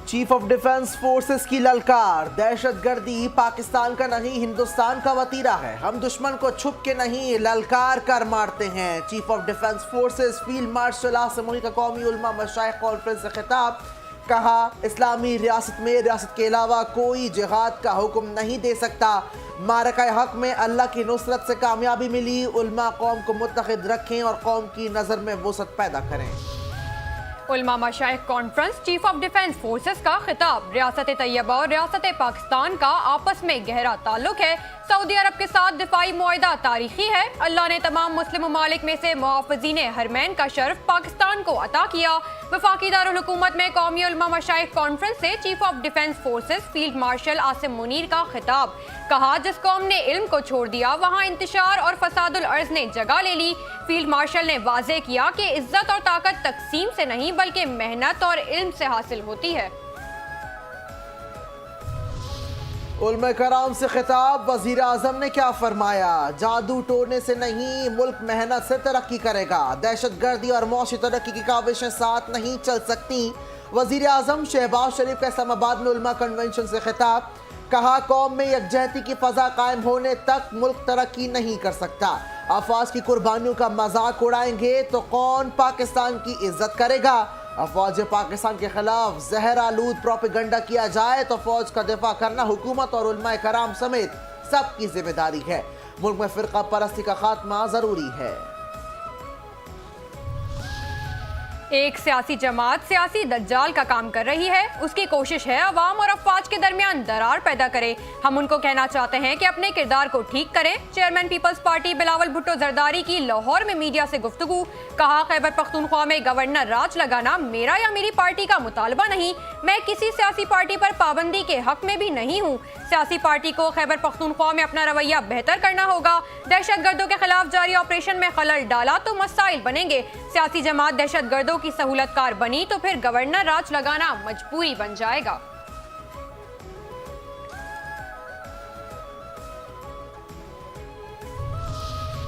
Chief of defence forces की ललकार, दहशतगर्दी पाकिस्तान का नहीं हिंदुस्तान का वतीरा है, हम दुश्मन को छुप के नहीं ललकार कर मारते हैं। Chief of defence forces field marshal Asim Munir का कौमी उलमा मशाइख कॉन्फ्रेंस से खिताब। कहा, इस्लामी रियासत में रियासत के अलावा कोई जिहाद का हुक्म नहीं दे सकता। मारका हक में अल्लाह की नुसरत से कामयाबी मिली, उलमा कौम को मुत्तहिद रखें और कौम की नज़र में वसअत पैदा करें। उलमा मशाइख conference, chief of defence forces का खिताब। रियासत तैयबा और रियासत पाकिस्तान का आपस में गहरा ताल्लुक है। सऊदी अरब के साथ दिफाई मुआहदा तारीखी है। अल्लाह ने तमाम मुस्लिम ममालिक में से मुहाफ़िज़ीन हरमैन का शर्फ पाकिस्तान को अता किया। वफाकी दारुल हुकूमत में कौमी उलमा मशाइख कॉन्फ्रेंस से chief of defence forces field marshal Asim Munir का खिताब। कहा, जिस कौम ने इल्म को छोड़ दिया वहाँ इंतशार और फसादुल अर्ज ने जगह ले ली। फील्ड मार्शल ने वाज़ेह किया कि इज्जत और ताकत तकसीम से नहीं बल्कि मेहनत और इल्म से हासिल होती है। उलमा कराम से खिताब, वजीर आजम ने क्या फरमाया? जादू टोने से नहीं, मुल्क मेहनत से तरक्की करेगा। दहशतगर्दी और मौशी तरक्की की काविशें साथ नहीं चल सकती। वजीर आजम शहबाज शरीफ का इस्लामाबाद में उलमा कन्वेंशन से खिताब। कहा, कौम में यकजहती की फजा कायम होने तक मुल्क तरक्की नहीं कर सकता। अफवाज की कुर्बानियों का मजाक उड़ाएंगे तो कौन पाकिस्तान की इज्जत करेगा? अफवाज पाकिस्तान के खिलाफ जहर आलूद प्रोपेगंडा किया जाए तो फौज का दिफा करना हुकूमत और उलमा कराम समेत सबकी जिम्मेदारी है। मुल्क में फिरका परस्ती का खात्मा जरूरी है। एक सियासी जमात सियासी दज्जाल का काम कर रही है। उसकी कोशिश है अवाम और अफवाज के दरमियान दरार पैदा करे। हम उनको कहना चाहते हैं कि अपने किरदार को ठीक करें। Chairman people's party Bilawal Bhutto Zardari की लाहौर में मीडिया से गुफ्तगू। कहा, खैबर पख्तूनख्वा में गवर्नर राज लगाना मेरा या मेरी पार्टी का मुतालबा नहीं। मैं किसी सियासी पार्टी पर पाबंदी के हक में भी नहीं हूँ। सियासी पार्टी को खैबर पख्तूनख्वा में अपना रवैया बेहतर करना होगा। दहशतगर्दों के खिलाफ जारी ऑपरेशन में खलल डाला तो मसाइल बनेंगे। सियासी जमात दहशतगर्दों की सहूलतकार बनी तो फिर गवर्नर राज लगाना मजबूरी बन जाएगा।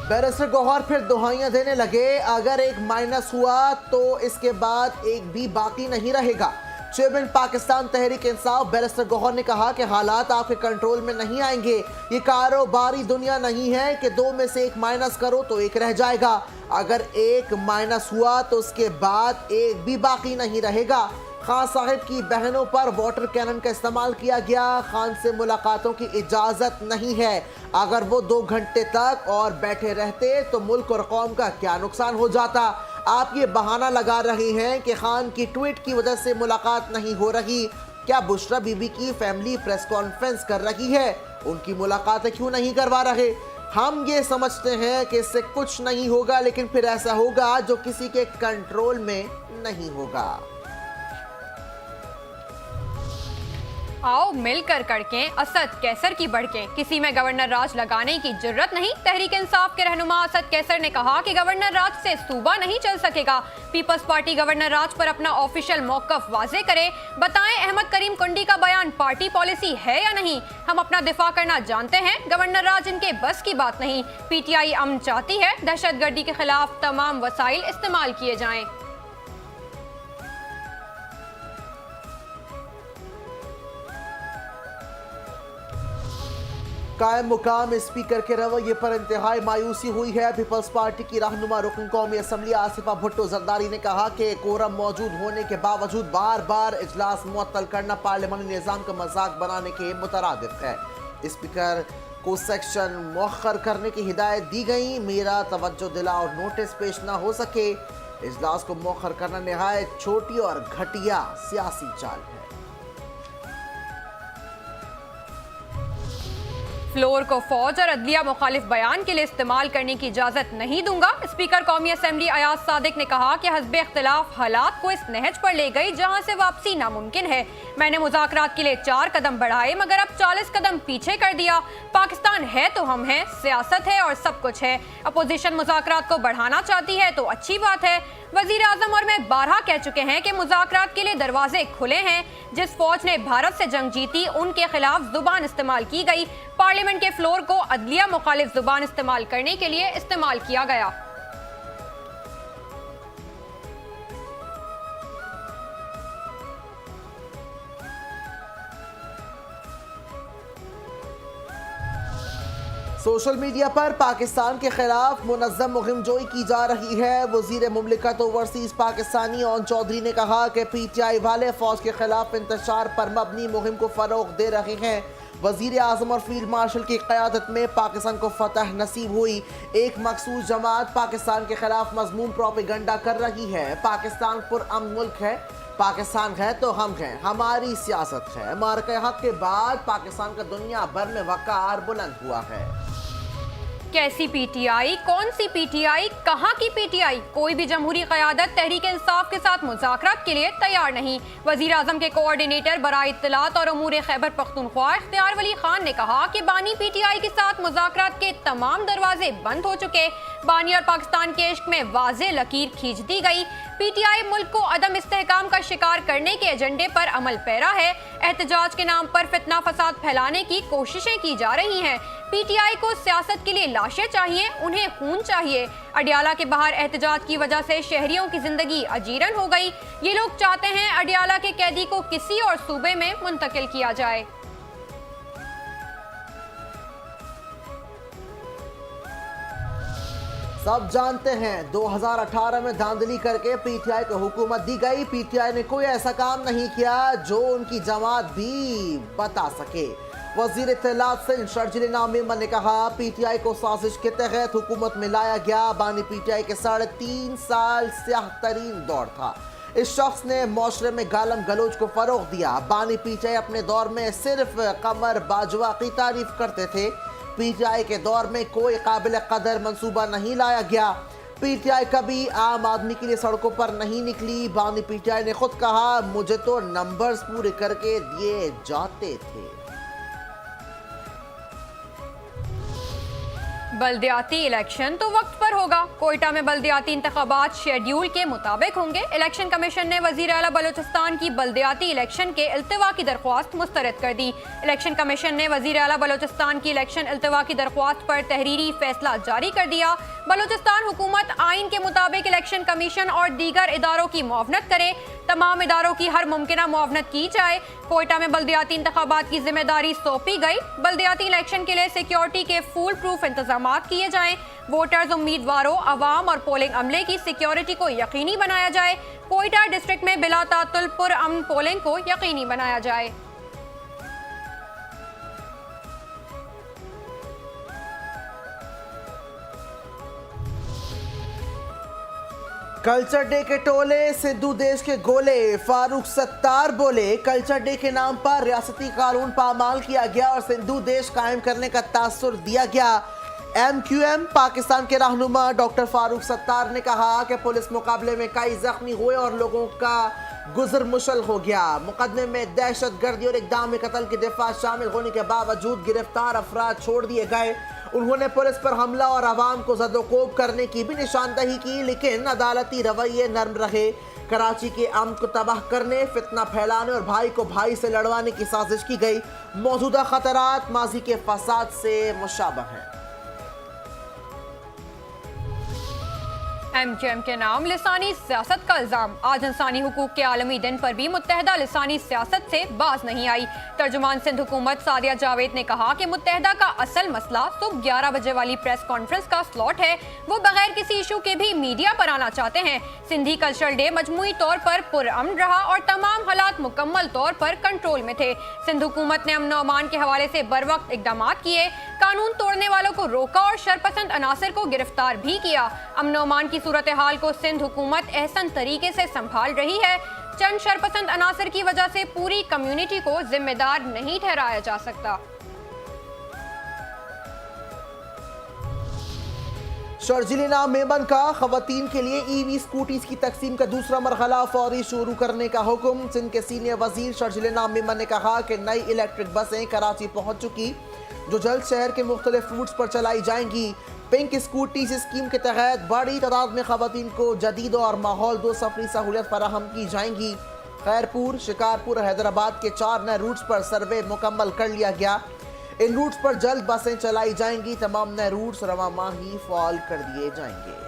बैरिस्टर गौहर फिर दुहाइयां देने लगे। अगर एक माइनस हुआ तो इसके बाद एक भी बाकी नहीं रहेगा। चेयरमैन पाकिस्तान तहरीक इंसाफ बैरिस्टर गौहर ने कहा कि हालात आपके कंट्रोल में नहीं आएंगे। ये कारोबारी दुनिया नहीं है कि दो में से एक माइनस करो तो एक रह जाएगा। अगर एक माइनस हुआ तो उसके बाद एक भी बाकी नहीं रहेगा। खान साहिब की बहनों पर वाटर कैनन का इस्तेमाल किया गया। खान से मुलाकातों की इजाज़त नहीं है। अगर वो 2 घंटे तक और बैठे रहते तो मुल्क और कौम का क्या नुकसान हो जाता। आप ये बहाना लगा रहे हैं कि खान की ट्वीट की वजह से मुलाकात नहीं हो रही। क्या बुशरा बीबी की फैमिली प्रेस कॉन्फ्रेंस कर रही है? उनकी मुलाकातें क्यों नहीं करवा रहे? हम ये समझते हैं कि इससे कुछ नहीं होगा, लेकिन फिर ऐसा होगा जो किसी के कंट्रोल में नहीं होगा। आओ मिलकर कड़कें, असद कैसर की बढ़कें। किसी में गवर्नर राज लगाने की जरूरत नहीं। तहरीक इंसाफ के रहनुमा असद कैसर ने कहा कि गवर्नर राज से सूबा नहीं चल सकेगा। पीपल्स पार्टी गवर्नर राज पर अपना ऑफिशियल मौकफ वाजे करे। बताएं, अहमद करीम कुंडी का बयान पार्टी पॉलिसी है या नहीं? हम अपना दिफा करना जानते हैं। गवर्नर राज इनके बस की बात नहीं। पीटीआई अमन चाहती है। दहशतगर्दी के खिलाफ तमाम वसाइल इस्तेमाल किए जाएं। कायम मुकाम स्पीकर के रवैये पर इंतहाई मायूसी हुई है। पीपल्स पार्टी की रहनुमा रुकन कौमी असम्बली आसिफा भुट्टो जरदारी ने कहा कि कोरम मौजूद होने के बावजूद बार बार इजलास मुअत्तल करना पार्लियामानी निज़ाम का मजाक बनाने के मुतरादिफ है। स्पीकर को सेक्शन मुअख्खर करने की हिदायत दी गई। मेरा तवज्जो दिला और नोटिस पेश ना हो सके। इजलास को मुअख्खर करना नहायत छोटी और घटिया सियासी चाल है। फ्लोर को फौज और अदलिया मुखालिफ बयान के लिए इस्तेमाल करने की इजाजत नहीं दूंगा। स्पीकर कौमी असम्बली अयाज सादिक ने कहा कि हस्बे इख्तिलाफ हालात को इस नहज पर ले गई जहां से वापसी नामुमकिन है। मैंने मुज़ाकरात के लिए 4 कदम बढ़ाए मगर अब 40 कदम पीछे कर दिया। पाकिस्तान है तो हम हैं, सियासत है और सब कुछ है। अपोजिशन मुज़ाकरात को बढ़ाना चाहती है तो अच्छी बात है। वजीर आजम और मैं 12 कह चुके हैं कि मुज़ाकरात के लिए दरवाजे खुले हैं। जिस फौज ने भारत से जंग जीती उनके खिलाफ जुबान इस्तेमाल की गई। पार्लियामेंट के फ्लोर को अदलिया मुखालिफ जुबान इस्तेमाल करने के लिए इस्तेमाल किया गया। सोशल मीडिया पर पाकिस्तान के खिलाफ मुनज़्ज़म मुहिम जोई की जा रही है। वज़ीर मुमलिकत ओवरसीज़ पाकिस्तानी ओन चौधरी ने कहा कि PTI वाले फ़ौज के खिलाफ इंतशार पर मबनी मुहिम को फ़रोग़ दे रहे हैं। वज़ीर आज़म और फील्ड मार्शल की क़यादत में पाकिस्तान को फतह नसीब हुई। एक मखसूस जमात पाकिस्तान के खिलाफ मज़मूम प्रोपेगेंडा कर रही है। पाकिस्तान पुरअमन मुल्क है, पाकिस्तान है तो हम हैं, हमारी सियासत है। मार्के हक के बाद पाकिस्तान का दुनिया भर में वक़ार बुलंद हुआ है। कैसी PTI, कौन सी PTI, कहाँ की PTI? कोई भी जमहूरी क़यादत तहरीक इंसाफ के साथ मुज़ाकरात के लिए तैयार नहीं। वज़ीर आज़म के कोऑर्डिनेटर बराए इत्तलात और उमूर खैबर पख्तूनख्वा इख्तियार वली खान ने कहा कि बानी PTI के साथ मुज़ाकरात के तमाम दरवाजे बंद हो चुके। बानी और पाकिस्तान के इश्क में वाज़े लकीर खींच दी गई। PTI मुल्क को अदम इस्तेहकाम का शिकार करने के एजेंडे पर अमल पैरा है। एहतजाज के नाम पर फितना फसाद फैलाने की कोशिशें की जा रही हैं। PTI को सियासत के लिए लाशें चाहिए, उन्हें खून चाहिए। अडियाला के बाहर एहतजाज की वजह से शहरियों की जिंदगी अजीरन हो गई। ये लोग चाहते हैं अडियाला के कैदी को किसी और सूबे में मुंतकिल किया जाए। सब जानते हैं 2018 में धांधली करके PTI को हुकूमत दी गई। PTI ने कोई ऐसा काम नहीं किया जो उनकी जमात भी बता सके। वजीर इत्तलात सिंध शर्जील मेमन ने कहा PTI को साजिश के तहत हुकूमत में लाया गया। बानी PTI के 3.5 साल स्याह तरीन दौर था। इस शख्स ने माशरे में गालम गलोच को फरोग दिया। बानी PTI अपने दौर में सिर्फ कमर बाजवा की तारीफ करते थे। PTI के दौर में कोई काबिल कदर मंसूबा नहीं लाया गया। PTI कभी आम आदमी के लिए सड़कों पर नहीं निकली। बानी PTI ने खुद कहा मुझे तो नंबर्स पूरे करके दिए जाते थे। बल्दियाती इलेक्शन तो वक्त पर होगा। कोयटा में बल्दियाती इंतखाबात शेड्यूल के मुताबिक होंगे। इलेक्शन कमीशन ने वजीर आला बलोचिस्तान की बल्दियाती इलेक्शन के इल्तिवा की दरख्वास्त मुस्तरद कर दी। इलेक्शन कमीशन ने वजीर आला बलोचिस्तान की इलेक्शन इल्तिवा की दरख्वास्त पर तहरीरी फैसला जारी कर दिया। बलोचिस्तान हुकूमत आइन के मुताबिक इलेक्शन कमीशन और दीगर इदारों की मुआवनत करे। तमाम इदारों की हर मुमकिना मुआवनत की जाए। कोयटा में बल्दियाती इंतखाबात की जिम्मेदारी सौंपी गई। बल्दियाती इलेक्शन के लिए सिक्योरिटी के फुल प्रूफ इंतजाम किए जाएं। वोटर्स, उम्मीदवारों, अवाम और पोलिंग अमले की सिक्योरिटी को यकीनी बनाया जाए। कोयटा डिस्ट्रिक्ट में बिला तातुल पुरअमन पोलिंग को यकीनी बनाया जाए। कल्चर डे के टोले सिद्धू देश के गोले। फारूक सत्तार बोले कल्चर डे के नाम पर रियासती कानून पामाल किया गया और सिद्धू देश कायम करने का तासुर दिया गया। MQM पाकिस्तान के रहनुमा डॉक्टर फारूक सत्तार ने कहा कि पुलिस मुकाबले में कई जख्मी हुए और लोगों का गुजर मुशल हो गया। मुकदमे में दहशत गर्दी और इक़दाम कत्ल की दिफा शामिल होने के बावजूद गिरफ्तार अफराद छोड़ दिए गए। उन्होंने पुलिस पर हमला और आवाम को ज़दोकोब करने की भी निशानदही की, लेकिन अदालती रवैये नर्म रहे। कराची के अमन को तबाह करने, फितना फैलाने और भाई को भाई से लड़वाने की साजिश की गई। मौजूदा खतरात माजी के फसाद से मुशाबह हैं। MQM के नाम लिसानी सियासत का इल्जाम। आज इंसानी हुकूक के आलमी दिन पर भी मुत्तहदा लिसानी सियासत से बाज नहीं आई। तर्जुमान सिंध हुकूमत सादिया जावेद ने कहा कि मुत्तहदा का असल मसला सुबह 11 बजे वाली प्रेस कॉन्फ्रेंस का स्लॉट है। वो बगैर किसी इशू के भी मीडिया पर आना चाहते हैं। सिंधी कल्चरल डे मजमूई तौर पर पुरअमन रहा और तमाम हालात मुकम्मल तौर पर कंट्रोल में थे। सिंध हुकूमत ने अमन अमान के हवाले से बर वक्त इकदाम किए। कानून तोड़ने वालों को रोका और शरपसंद अनासर को गिरफ्तार भी किया। अमन अमान की सूरत हाल को सिंध हुकूमत एहसन तरीके से संभाल रही है। चंद शरपसंद अनासर की वजह से पूरी कम्युनिटी को जिम्मेदार नहीं ठहराया जा सकता। शर्जील मेमन का खवातीन के लिए EV स्कूटीज की तकसीम का दूसरा मरहला फौरी शुरू करने का हुक्म। सिंध के सीनियर वजीर शर्जील मेमन ने कहा कि नई इलेक्ट्रिक बसें कराची पहुंच चुकी, जो जल्द शहर के मुख्तलिफ रूट्स पर चलाई जाएंगी। पिंक स्कूटी स्कीम के तहत बड़ी तादाद में खवातीन को जदीद और माहौल दो सफरी सहूलियत फराहम की जाएंगी। खैरपुर, शिकारपुर और हैदराबाद के 4 नए रूट्स पर सर्वे मुकम्मल कर लिया गया। इन रूट्स पर जल्द बसें चलाई जाएंगी। तमाम नए रूट्स रवा माह ही फॉल कर दिए जाएंगे।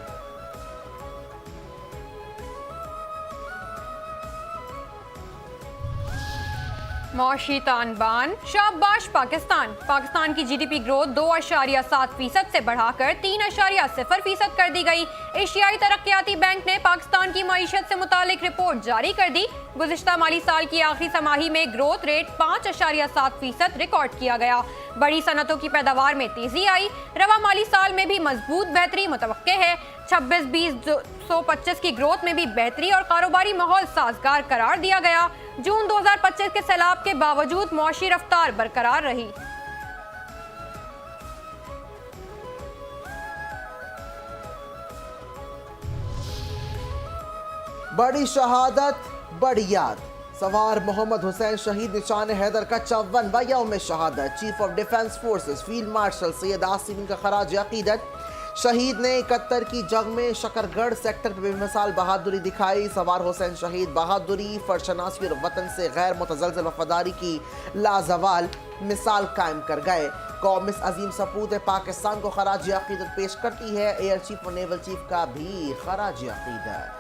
मौशी तानबान, शाबाश पाकिस्तान की जीडीपी ग्रोथ 2.7% से बढ़ाकर 3.0% कर दी गई। एशियाई तरक्याती बैंक ने पाकिस्तान की मईशत से मुतालिक रिपोर्ट जारी कर दी। गुज़िश्ता माली साल की आखिरी छमाही में ग्रोथ रेट 5.7% रिकॉर्ड किया गया। बड़ी सनतों की पैदावार में तेजी आई। रवा माली साल में भी मजबूत बेहतरी मुतवक्के है। 26-20-25 की ग्रोथ में भी बेहतरी और कारोबारी माहौल साजगार करार दिया गया। जून 2025 के सैलाब के बावजूद मौशी रफ्तार बरकरार रही। बड़ी शहादत बड़ी याद। सवार मोहम्मद हुसैन शहीद निशान हैदर का 54वां यौम शहादत। Chief of defence forces field marshal Syed Asim का खराज अकीदत। शहीद ने 71 की जंग में शकरगढ़ सेक्टर पर बेमिसाल बहादुरी दिखाई। सवार हुसैन शहीद बहादुरी, फरशनासी और वतन से गैर मुतज़लज़ल वफादारी की लाजवाल मिसाल कायम कर गए। कौम इस अजीम सपूत पाकिस्तान को खराज अकीदत पेश करती है। एयर चीफ और नेवल चीफ का भी खराज अकीदत।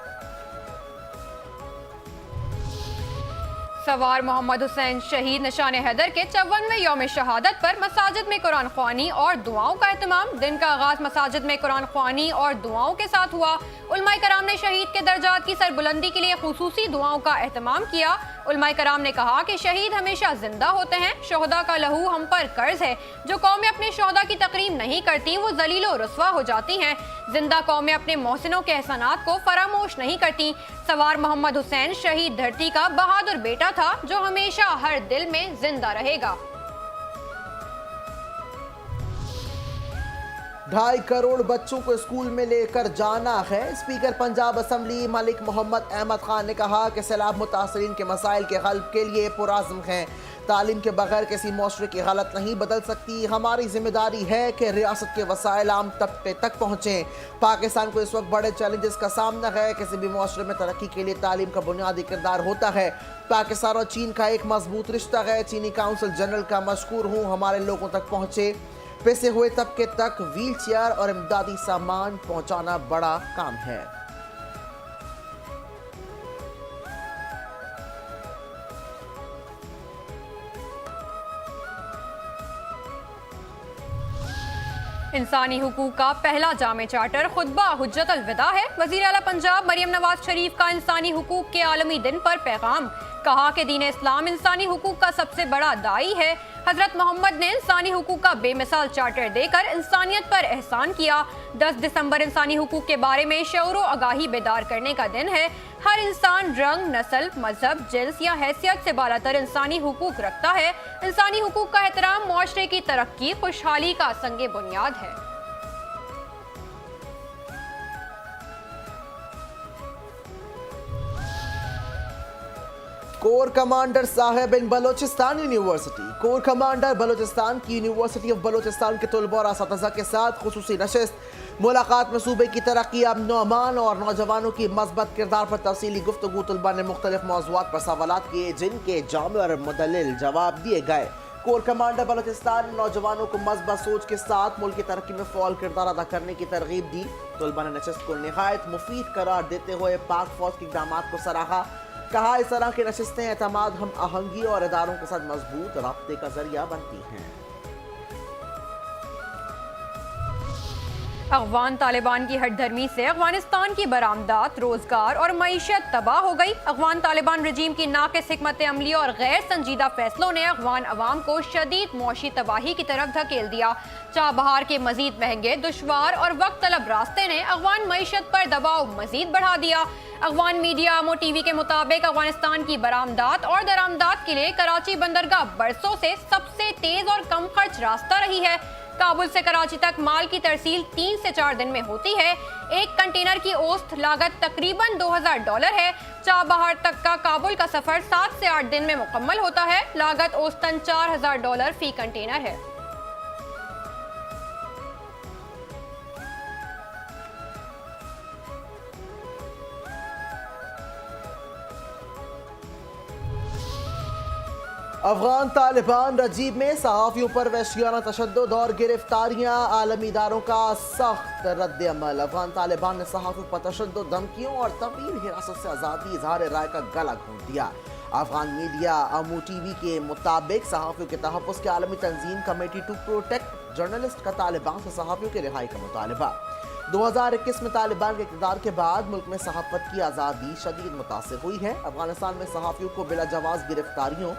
सवार मोहम्मद हुसैन शहीद निशान हैदर के 54वें यौम शहादत पर मसाजिद में कुरान ख्वानी और दुआओं का एहतमाम। दिन का आगाज मसाजिद में कुरान ख्वानी और दुआओं के साथ हुआ। उलमाए कराम ने शहीद के दर्जात की सरबुलंदी के लिए खुसूसी दुआओं का एहतमाम किया। उलमाए कराम ने कहा कि शहीद हमेशा जिंदा होते हैं। शोहदा का लहू हम पर कर्ज है। जो कौमें अपने शोहदा की तकरीम नहीं करती वो जलीलो रुस्वा हो जाती हैं। जिंदा कौमें अपने मोहसिनों के एहसानात को फरामोश नहीं करती। सवार मोहम्मद हुसैन शहीद धरती का बहादुर बेटा था जो हमेशा हर दिल में जिंदा रहेगा। 2.5 करोड़ बच्चों को स्कूल में लेकर जाना है। स्पीकर पंजाब असम्बली मलिक मोहम्मद अहमद खान ने कहा कि सैलाब मुतासरीन के मसाइल के हल के लिए पुराज़्म हैं। तालीम के बगैर किसी मुआशरे की हालत नहीं बदल सकती। हमारी जिम्मेदारी है कि रियासत के वसाइल आम तबके तक पहुँचें। पाकिस्तान को इस वक्त बड़े चैलेंजेस का सामना है। किसी भी मुआशरे में तरक्की के लिए तालीम का बुनियादी किरदार होता है। पाकिस्तान और चीन का एक मजबूत रिश्ता है। चीनी काउंसिल जनरल का मशकूर हूँ हमारे लोगों तक पहुँचे। पिसे हुए तबके तक व्हील चेयर और इमदादी सामान पहुंचाना बड़ा काम है। इंसानी हुकूक का पहला जामे चार्टर खुतबा हुज्जत अलविदा है। वज़ीर आला पंजाब मरियम नवाज शरीफ का इंसानी हुकूक के आलमी दिन पर पैगाम। कहा कि दीन इस्लाम इंसानी हुकूक का सबसे बड़ा दाई है। हजरत मोहम्मद ने इंसानी हुकूक का बेमिसाल चार्टर देकर इंसानियत पर एहसान किया। 10 दिसंबर इंसानी हुकूक के बारे में शऊर व आगाही बेदार करने का दिन है। हर इंसान रंग, नस्ल, मजहब, जिन्स या हैसियत से बालातर इंसानी हुकूक रखता है। इंसानी हुकूक का एहतराम मुआशरे की तरक्की, खुशहाली का संगे बुनियाद है। कोर कमांडर साहब in Balochistan university. Corps commander Balochistan की यूनिवर्सिटी ऑफ बलोचिस्तान के तलबा और असातिज़ा के साथ खुसूसी नशिस्त। मुलाकात में सूबे की तरक्की, अमन व अमान और नौजवानों की मस्बत किरदार पर तफसीली गुफ्तगू। तलबा ने मुख्तलिफ मौज़ूआत पर सवालात किए जिनके जामे और मुदल्लिल जवाब दिए गए। कोर कमांडर बलोचिस्तान नौजवानों को मस्बत सोच के साथ मुल्क की तरक्की में फ़ौल किरदार अदा करने की तरगीब दी। तलबा ने नशिस्त को निहायत मुफीद करार देते हुए पाक फौज के इक़दाम को सराहा। कहा इस तरह की नशिस्तें एतमाद हम आहंगी और इदारों के साथ मजबूत राब्ते का जरिया बनती हैं। अफगान तालिबान की हटधर्मी से अफगानिस्तान की बरामदात, रोजगार और मईशत तबाह हो गई। अफगान तालिबान रजीम की नाक़िस हिकमत अमली और गैर संजीदा फैसलों ने अफगान अवाम को शदीद मौशी तबाही की तरफ धकेल दिया। चाबहार के मजीद महंगे, दुश्वार और वक्त तलब रास्ते ने अफगान मईशत पर दबाव मजीद बढ़ा दिया। अफगान मीडिया अमो टीवी के मुताबिक अफगानिस्तान की बरामदात और दरामदात के लिए कराची बंदरगाह बरसों से सबसे तेज और कम खर्च रास्ता रही है। काबुल से कराची तक माल की तरसील 3 से 4 दिन में होती है। एक कंटेनर की औसत लागत तकरीबन $2000 है। चाबहार तक का काबुल का सफर 7 से 8 दिन में मुकम्मल होता है। लागत औसतन $4000 फी कंटेनर है। अफगान तालिबान रजीब में सहाफ़ियों पर वहशियाना तशद्दुद और गिरफ्तारियां, आलमी इदारों का सख्त रद्द अमल। अफगान तालिबान ने सहाफ़ियों पर तशद्दुद, धमकियों और तवील हिरासत से आज़ादी इजहार राय का गला घोंट दिया। अफगान मीडिया अमू टीवी के मुताबिक सहाफ़ियों के तहफ़्फ़ुज़ की आलमी तंजीम कमेटी टू प्रोटेक्ट जर्नलिस्ट का तालिबान से सहाफ़ियों की रिहाई का मुतालबा। 2021 में तालिबान के इक़्तिदार के बाद मुल्क में सहाफ़त की आज़ादी शदीद मुतासिर हुई है। अफगानिस्तान में सहाफ़ियों को बिला जवाज़ गिरफ्तारियों,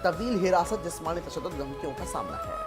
तब्दील हिरासत, जिस्मानी तशद्दुद, धमकियों का सामना है।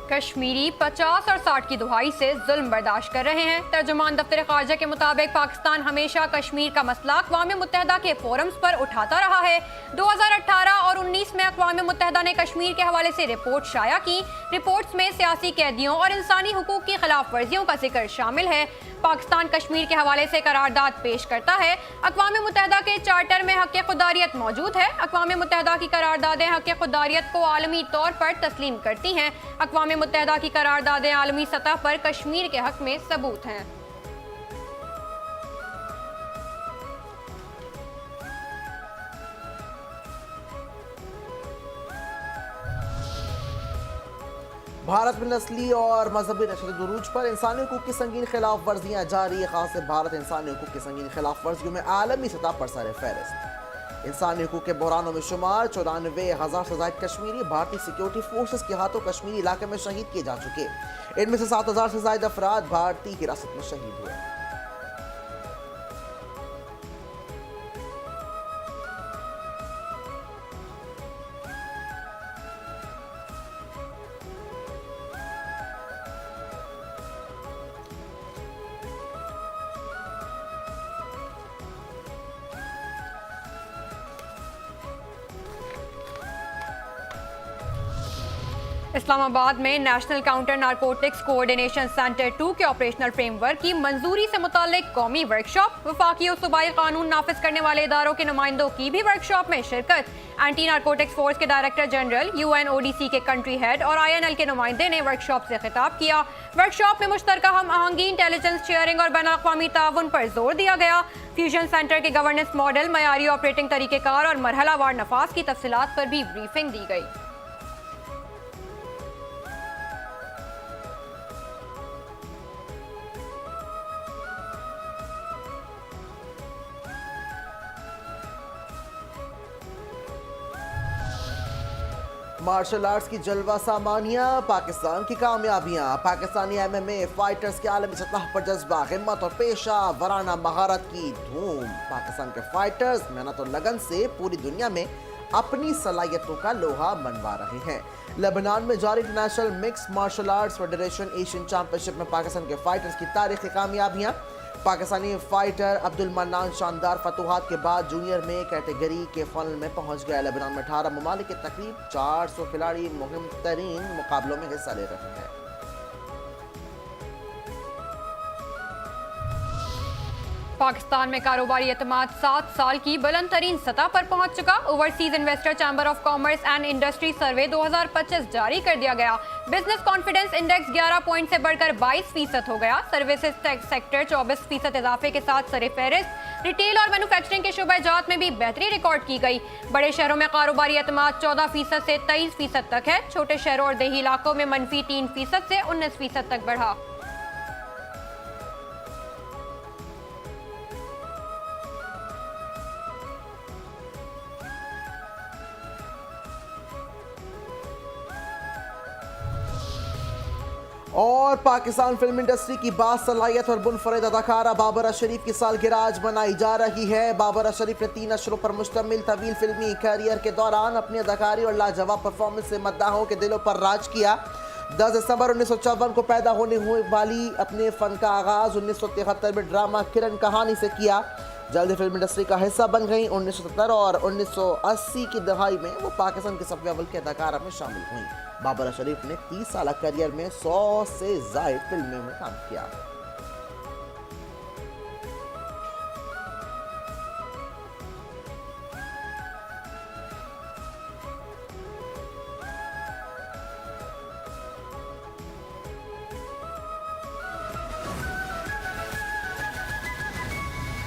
कश्मीरी 50 और 60 की दुहाई से जुल्म बर्दाश्त कर रहे हैं। तर्जुमान दफ्तर खारजा के मुताबिक पाकिस्तान हमेशा कश्मीर का मसला अक़वाम मुत्तहिदा के फोरम्स पर उठाता रहा है। 2018 और 19 में अक़वाम मुत्तहिदा ने कश्मीर के हवाले से रिपोर्ट शाया की। रिपोर्ट्स में सियासी कैदियों और इंसानी हुकूक की खिलाफ वर्जियों का जिक्र शामिल है। पाकिस्तान कश्मीर के हवाले से करारदाद पेश करता है। अक़वाम मुत्तहिदा के चार्टर में हक़ खुदारियत मौजूद है। अक़वाम मुत्तहिदा की करारदादें हक़ खुदारियत को आलमी तौर पर तस्लीम करती हैं। अक़वाम मुत्तहिदा की करारदादें आलमी सतह पर कश्मीर के हक में सबूत हैं। भारत में नस्ली और मजहबी तशद्दुद उरूज पर इंसानी हुकूक की संगीन खिलाफ वर्जियाँ जारी। खास भारत इंसानी हुकूक की संगीन खिलाफ वर्जियों में आलमी सतह पर सर फहरिस्त। इंसानी हुकूक के बहरानों में शुमार 94,000 से ज़ायद कश्मीरी भारतीय सिक्योरिटी फोर्सेस के हाथों कश्मीरी इलाके में शहीद किए जा चुके। इनमें से 7,000 से ज़ायद अफराद भारतीय हिरासत में शहीद हुए। इस्लामाबाद में national counter narcotics coordination centre 2 के ऑपरेशनल फ्रेमवर्क की मंजूरी से मुताल्लिक कौमी वर्कशॉप। वफाकी और सूबाई कानून नाफिज करने वाले इदारों के नुमाइंदों की भी वर्कशॉप में शिरकत। एंटी नारकोटिक्स फोर्स के डायरेक्टर जनरल, UNODC के कंट्री हेड और INL के नुमाइंदे ने वर्कशॉप से खिताब किया। वर्कशॉप में मुश्तरका हम आहंगी, इंटेलिजेंस शेयरिंग और बैनुल-अक़वामी ताउन पर जोर दिया गया। फ्यूजन सेंटर के गवर्नेंस मॉडल, मयारी ऑपरेटिंग तरीक़ेकार और मरहलावार नफाज की तफसीलात पर भी ब्रीफिंग दी गई। मार्शल आर्ट्स की जलवा सामानियां, पाकिस्तान की कामयाबियां। पाकिस्तानी MMA फाइटर्स के आलमी सतह पर जज्बा, हिम्मत और पेशा वराना महारत की धूम। पाकिस्तान के फाइटर्स मेहनत और लगन से पूरी दुनिया में अपनी सलाहियतों का लोहा मनवा रहे हैं। लेबनान में जारी international mix martial arts federation Asian championship में पाकिस्तान के फाइटर्स की तारीखी कामयाबियां। पाकिस्तानी फाइटर अब्दुल मन्नान शानदार फतूहात के बाद जूनियर में कैटेगरी के फाइनल में पहुंच गया। लेबनान में 18 ममालिक के तकरीब 400 खिलाड़ी मुहिम तरीन मुकाबलों में हिस्सा ले रहे हैं। पाकिस्तान में कारोबारी एतमाद 7 साल की बुलंद तरीन सतह पर पहुंच चुका। Overseas investor chamber of commerce and industry survey 2025 जारी कर दिया गया। बिजनेस कॉन्फिडेंस इंडेक्स 11 पॉइंट से बढ़कर 22% हो गया। सर्विसेज सेक्टर 24% इजाफे के साथ सर-ए-फहरिस्त। रिटेल और मैन्युफैक्चरिंग के शुबे-ए-जात में भी बेहतरी रिकॉर्ड की गई। बड़े शहरों में कारोबारी एतमाद 14% से 23% तक है। छोटे शहरों और देही इलाकों में -3% से 19% तक बढ़ा। और पाकिस्तान फिल्म इंडस्ट्री की बासलाहियत और बुनफरेद अदाकारा बाबरा शरीफ की सालगिरह आज मनाई जा रही है। बाबरा शरीफ ने 3 अशरों पर मुश्तमिल तवील फिल्मी करियर के दौरान अपनी अदाकारी और लाजवाब परफॉर्मेंस से मद्दाहों के दिलों पर राज किया। 10 दिसंबर 1954 को पैदा होने वाली अपने फन का आगाज 1973 में ड्रामा किरण कहानी से किया। जल्दी फिल्म इंडस्ट्री का हिस्सा बन गई। 1970 और 1980 की दहाई में वो पाकिस्तान के सफ़े अव्वल के अदाकारा में शामिल हुई। बाबरा शरीफ ने 30 साल करियर में 100 से ज़ायद फिल्मों में काम किया।